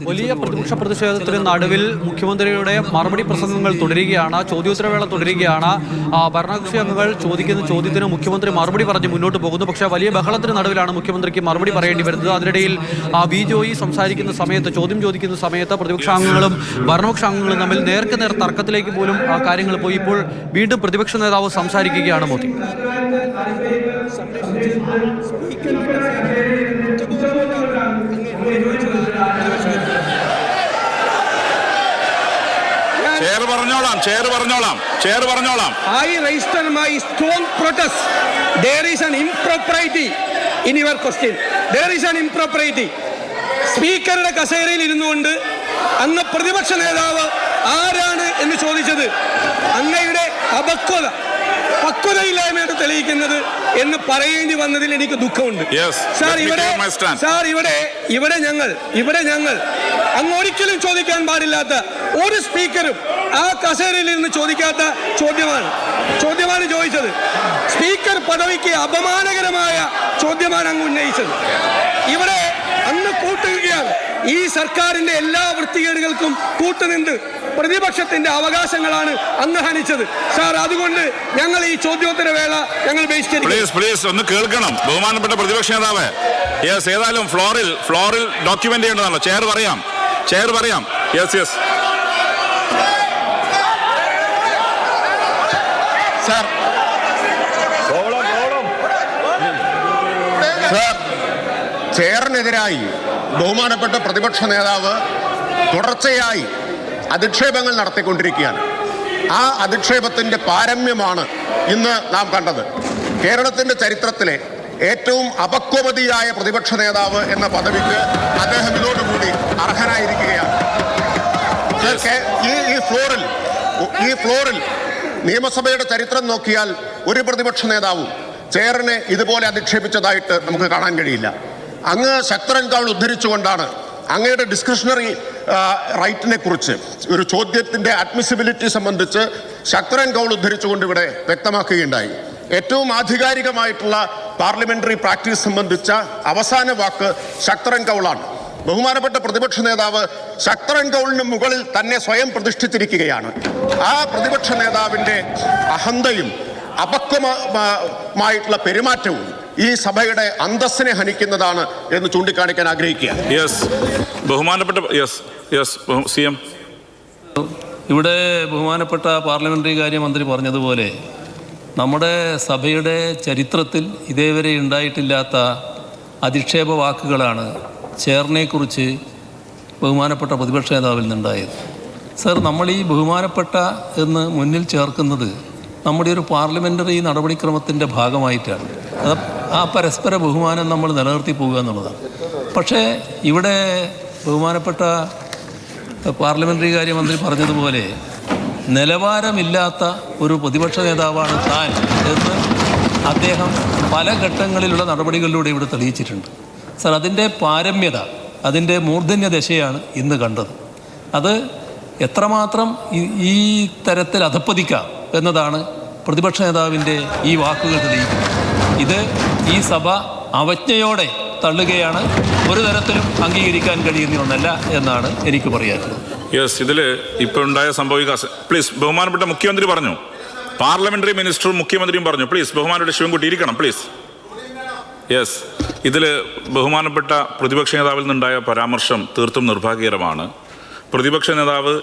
വലിയ പ്രതിപക്ഷ പ്രതിഷേധത്തിന് നടുവിൽ മുഖ്യമന്ത്രിയുടെ മറുപടി പ്രസംഗങ്ങൾ തുടരുകയാണ്, ചോദ്യോത്തരവേള തുടരുകയാണ്. ഭരണകക്ഷി അംഗങ്ങൾ ചോദിക്കുന്ന ചോദ്യത്തിന് മുഖ്യമന്ത്രി മറുപടി പറഞ്ഞ് മുന്നോട്ട് പോകുന്നു. പക്ഷേ വലിയ ബഹളത്തിന് നടുവിലാണ് മുഖ്യമന്ത്രിക്ക് മറുപടി പറയേണ്ടി വരുന്നത്. അതിനിടയിൽ വി ജോയി സംസാരിക്കുന്ന സമയത്ത്, ചോദ്യം ചോദിക്കുന്ന സമയത്ത് പ്രതിപക്ഷാംഗങ്ങളും ഭരണപക്ഷാംഗങ്ങളും തമ്മിൽ നേർക്കുനേർ തർക്കത്തിലേക്ക് പോലും കാര്യങ്ങൾ പോയി. ഇപ്പോൾ വീണ്ടും പ്രതിപക്ഷ നേതാവ് സംസാരിക്കുകയാണ്. Modi I register my strong protest. There is an impropriety in your question. There is an impropriety. സ്പീക്കറുടെ കസേരയിൽ ഇരുന്നുകൊണ്ട് അങ്ങ് പ്രതിപക്ഷ നേതാവ് ആരാണ് എന്ന് ചോദിച്ചത് അങ്ങയുടെ പക്വതയില്ലായ്മയാണ് തെളിയിക്കുന്നത് എന്ന് പറയേണ്ടി വന്നതിൽ എനിക്ക് ദുഃഖമുണ്ട്. ഇവിടെ ഞങ്ങൾ അങ്ങ് ഒരിക്കലും ചോദിക്കാൻ പാടില്ലാത്ത ഒരു സ്പീക്കറും ആ കസേരയിൽ ഇരുന്ന് ചോദിക്കാത്ത ചോദ്യമാണ് ചോദിച്ചത്. സ്പീക്കർ പദവിക്ക് അപമാനകരമായ ചോദ്യമാണ് അങ്ങ് ഉന്നയിച്ചത്. ഇവിടെ അങ്ങ് കൂട്ടുകയാണ്. ഈ സർക്കാരിന്റെ എല്ലാ വൃത്തികേടുകൾക്കും കൂട്ടുനിന്ന് പ്രതിപക്ഷത്തിന്റെ അവകാശങ്ങളാണ് അങ്ങ് ഹനിച്ചത് സാർ. അതുകൊണ്ട് ഞങ്ങൾ ഈ ചോദ്യോത്തര വേള ഞങ്ങൾ പ്ലീസ് ഒന്ന് കേൾക്കണം ബഹുമാനപ്പെട്ട പ്രതിപക്ഷ നേതാവ്. ഏതായാലും ഫ്ലോറിൽ ഡോക്യുമെന്റ് ചെയ്യേണ്ടതാണല്ലോ. ചെയർ പറയാം. Yes sir. ചെയറിനെതിരായി ബഹുമാനപ്പെട്ട പ്രതിപക്ഷ നേതാവ് തുടർച്ചയായി അധിക്ഷേപങ്ങൾ നടത്തിക്കൊണ്ടിരിക്കുകയാണ്. ആ അധിക്ഷേപത്തിൻ്റെ പാരമ്യമാണ് ഇന്ന് നാം കണ്ടത്. കേരളത്തിൻ്റെ ചരിത്രത്തിലെ ഏറ്റവും അപക്വമതിയായ പ്രതിപക്ഷ നേതാവ് എന്ന പദവിക്ക് അദ്ദേഹം ഇതോടുകൂടി അർഹനായിരിക്കുകയാണ്. ഈ ഫ്ലോറിൽ നിയമസഭയുടെ ചരിത്രം നോക്കിയാൽ ഒരു പ്രതിപക്ഷ നേതാവും ചെയറിനെ ഇതുപോലെ അധിക്ഷേപിച്ചതായിട്ട് നമുക്ക് കാണാൻ കഴിയില്ല. അങ്ങ് ശക്തൻ കൗൾ ഉദ്ധരിച്ചുകൊണ്ടാണ് അങ്ങയുടെ ഡിസ്ക്രിഷണറി റൈറ്റിനെ കുറിച്ച് ഒരു ചോദ്യത്തിൻ്റെ അഡ്മിസിബിലിറ്റി സംബന്ധിച്ച് ശക്തൻ കൗൾ ഉദ്ധരിച്ചുകൊണ്ട് ഇവിടെ വ്യക്തമാക്കുകയുണ്ടായി. ഏറ്റവും ആധികാരികമായിട്ടുള്ള പാർലമെന്ററി പ്രാക്ടീസ് സംബന്ധിച്ച അവസാന വാക്ക് ശക്തൻ കൗളാണ്. ബഹുമാനപ്പെട്ട പ്രതിപക്ഷ നേതാവ് ശക്തൻ കൗളിന് മുകളിൽ തന്നെ സ്വയം പ്രതിഷ്ഠിച്ചിരിക്കുകയാണ്. ആ പ്രതിപക്ഷ നേതാവിൻ്റെ അഹന്തയും അപക്വമായിട്ടുള്ള പെരുമാറ്റവും ഈ സഭയുടെ അന്തസ്സിനെ ഹനിക്കുന്നതാണ് എന്ന് ചൂണ്ടിക്കാണിക്കാൻ ആഗ്രഹിക്കുക. ഇവിടെ ബഹുമാനപ്പെട്ട പാർലമെന്ററി കാര്യമന്ത്രി പറഞ്ഞതുപോലെ നമ്മുടെ സഭയുടെ ചരിത്രത്തിൽ ഇതേവരെ ഉണ്ടായിട്ടില്ലാത്ത അധിക്ഷേപ വാക്കുകളാണ് ചെയറിനെക്കുറിച്ച് ബഹുമാനപ്പെട്ട പ്രതിപക്ഷ നേതാവിൽ നിന്നുണ്ടായത്. സർ, നമ്മൾ ഈ ബഹുമാനപ്പെട്ട എന്ന് മുന്നിൽ ചേർക്കുന്നത് നമ്മുടെ ഒരു പാർലമെൻ്ററി നടപടിക്രമത്തിൻ്റെ ഭാഗമായിട്ടാണ്. അത് ആ പരസ്പര ബഹുമാനം നമ്മൾ നിലനിർത്തി പോകുക എന്നുള്ളതാണ്. പക്ഷേ ഇവിടെ ബഹുമാനപ്പെട്ട പാർലമെൻ്ററി കാര്യമന്ത്രി പറഞ്ഞതുപോലെ നിലവാരമില്ലാത്ത ഒരു പ്രതിപക്ഷ നേതാവാണ് താൻ എന്ന് അദ്ദേഹം പല ഘട്ടങ്ങളിലുള്ള നടപടികളിലൂടെ ഇവിടെ തെളിയിച്ചിട്ടുണ്ട്. സർ, അതിൻ്റെ പാരമ്യത, അതിൻ്റെ മൂർധന്യ ദശയാണ് ഇന്ന് കണ്ടത്. അത് എത്രമാത്രം ഈ തരത്തിൽ അധപ്പതിക്കാം എന്നതാണ് പ്രതിപക്ഷ നേതാവിൻ്റെ ഈ വാക്കുകൾ തെളിയിക്കുന്നത്. ഇത് ഈ സഭ അവജ്ഞയോടെ തള്ളുകയാണ്. ഒരു തരത്തിലും അംഗീകരിക്കാൻ കഴിയുന്ന ഒന്നല്ല എന്നാണ് എനിക്ക് പറയാനുള്ളത്. ഇതിൽ ഇപ്പോൾ ഉണ്ടായ സംഭവിക്കാസ് പ്ലീസ് ബഹുമാനപ്പെട്ട മുഖ്യമന്ത്രി പറഞ്ഞു, പാർലമെന്ററി മിനിസ്റ്ററും മുഖ്യമന്ത്രിയും പറഞ്ഞു. പ്ലീസ് ബഹുമാനപ്പെട്ട ശിവൻകുട്ടി ഇരിക്കണം പ്ലീസ്. ഇതിൽ ബഹുമാനപ്പെട്ട പ്രതിപക്ഷ നേതാവിൽ നിന്നുണ്ടായ പരാമർശം തീർത്തും നിർഭാഗ്യകരമാണ്. പ്രതിപക്ഷ നേതാവ്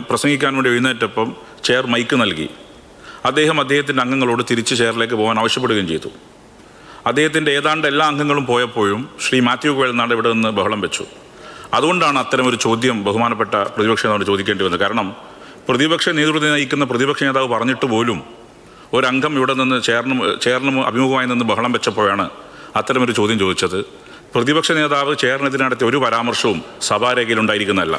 പ്രസംഗിക്കാൻ വേണ്ടി എഴുന്നേറ്റപ്പം ചെയർ മൈക്ക് നൽകി. അദ്ദേഹത്തിൻ്റെ അംഗങ്ങളോട് തിരിച്ച് ചെയറിലേക്ക് പോകാൻ ആവശ്യപ്പെടുകയും ചെയ്തു. അദ്ദേഹത്തിൻ്റെ ഏതാണ്ട് എല്ലാ അംഗങ്ങളും പോയപ്പോഴും ശ്രീ മാത്യു കോയൽനാട് ഇവിടെ നിന്ന് ബഹളം വെച്ചു. അതുകൊണ്ടാണ് അത്തരമൊരു ചോദ്യം ബഹുമാനപ്പെട്ട പ്രതിപക്ഷ നേതാവിന് ചോദിക്കേണ്ടി വന്നത്. കാരണം പ്രതിപക്ഷ നേതൃത്വം നയിക്കുന്ന പ്രതിപക്ഷ നേതാവ് പറഞ്ഞിട്ട് പോലും ഒരംഗം ഇവിടെ നിന്ന് ചെയറിന് അഭിമുഖമായി നിന്ന് ബഹളം വെച്ചപ്പോഴാണ് അത്തരമൊരു ചോദ്യം ചോദിച്ചത്. പ്രതിപക്ഷ നേതാവ് ചെയറിനെതിരെ നടത്തിയ ഒരു പരാമർശവും സഭാരേഖയിൽ ഉണ്ടായിരിക്കുന്നതല്ല.